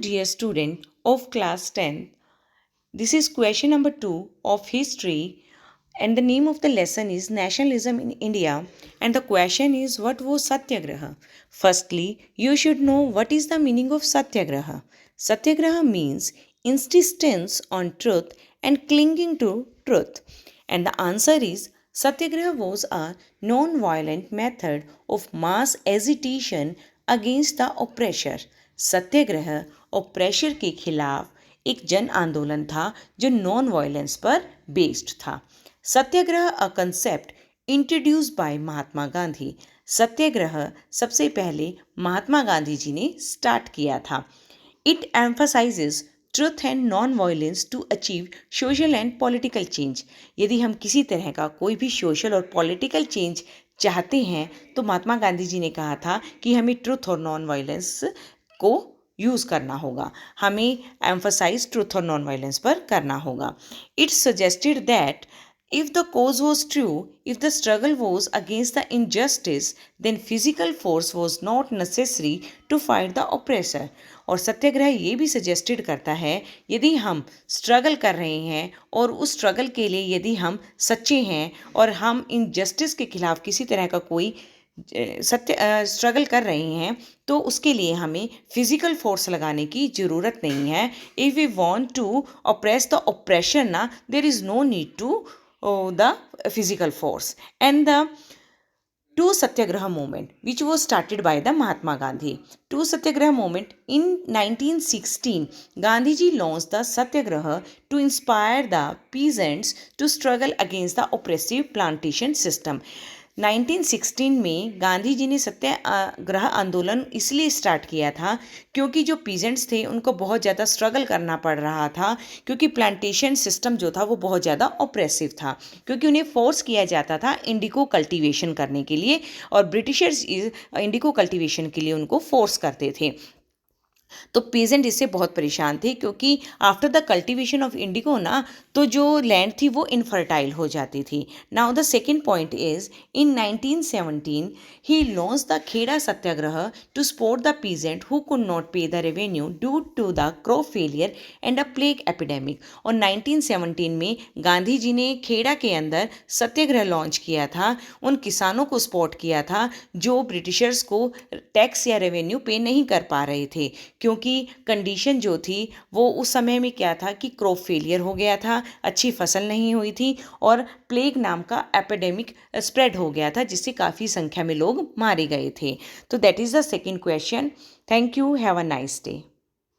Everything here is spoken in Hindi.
dear student of class 10th. This is question number 2 of history, and the name of the lesson is Nationalism in India, and the question is, what was Satyagraha? Firstly, you should know what is the meaning of Satyagraha. Satyagraha means insistence on truth and clinging to truth. And the answer is Satyagraha was a non-violent method of mass agitation against the oppressor. सत्याग्रह ऑपरेशर के खिलाफ एक जन आंदोलन था जो नॉन वायलेंस पर बेस्ड था. सत्याग्रह a concept introduced by Mahatma Gandhi. सत्याग्रह सबसे पहले महात्मा गांधी जी ने स्टार्ट किया था. It emphasises truth and non violence to achieve social and political change. यदि हम किसी तरह का कोई भी सोशल और पॉलिटिकल चेंज चाहते हैं तो महात्मा गांधी जी ने कहा था कि हमें ट्रुथ और नॉन वायलेंस को यूज़ करना होगा, हमें एम्फसाइज ट्रुथ और नॉन वायलेंस पर करना होगा. It suggested that if the cause was true, if the struggle was against the injustice, then physical force was not necessary to fight the oppressor. और सत्याग्रह ये भी सजेस्टेड करता है यदि हम स्ट्रगल कर रहे हैं और उस स्ट्रगल के लिए यदि हम सच्चे हैं और हम इनजस्टिस के खिलाफ किसी तरह का कोई स्ट्रगल कर रहे हैं तो उसके लिए हमें फिजिकल फोर्स लगाने की ज़रूरत नहीं है. If we want to oppress the oppression ना, there is no need to the physical force. And the two satyagraha movement which was started by the Mahatma Gandhi. Two satyagraha movement in 1916, Gandhi ji launched the satyagraha to inspire the peasants to struggle against the oppressive plantation system. 1916 में गांधी जी ने सत्याग्रह आंदोलन इसलिए स्टार्ट किया था क्योंकि जो पीजेंट्स थे उनको बहुत ज़्यादा स्ट्रगल करना पड़ रहा था, क्योंकि प्लांटेशन सिस्टम जो था वो बहुत ज़्यादा ऑप्रेसिव था, क्योंकि उन्हें फोर्स किया जाता था इंडिको कल्टीवेशन करने के लिए और ब्रिटिशर्स इंडिको कल्टीवेशन के लिए उनको फोर्स करते थे. तो पीजेंट इससे बहुत परेशान थे क्योंकि after the cultivation of Indigo ना तो जो लैंड थी वो इनफर्टाइल हो जाती थी. Now the second point is in 1917 he launch the Kheda Satyagraha to support the peasant who could not pay the revenue due to the crop failure and a plague epidemic. और 1917 में गांधी जी ने खेड़ा के अंदर सत्याग्रह लॉन्च किया था, उन किसानों को सपोर्ट किया था जो ब्रिटिशर्स को टैक्स या रेवेन्यू पे नहीं कर पा रहे थे, क्योंकि कंडीशन जो थी वो उस समय में क्या था कि क्रॉप फेलियर हो गया था, अच्छी फसल नहीं हुई थी और प्लेग नाम का एपिडेमिक स्प्रेड हो गया था जिससे काफ़ी संख्या में लोग मारे गए थे. तो that is the second question. Thank you. Have a nice day.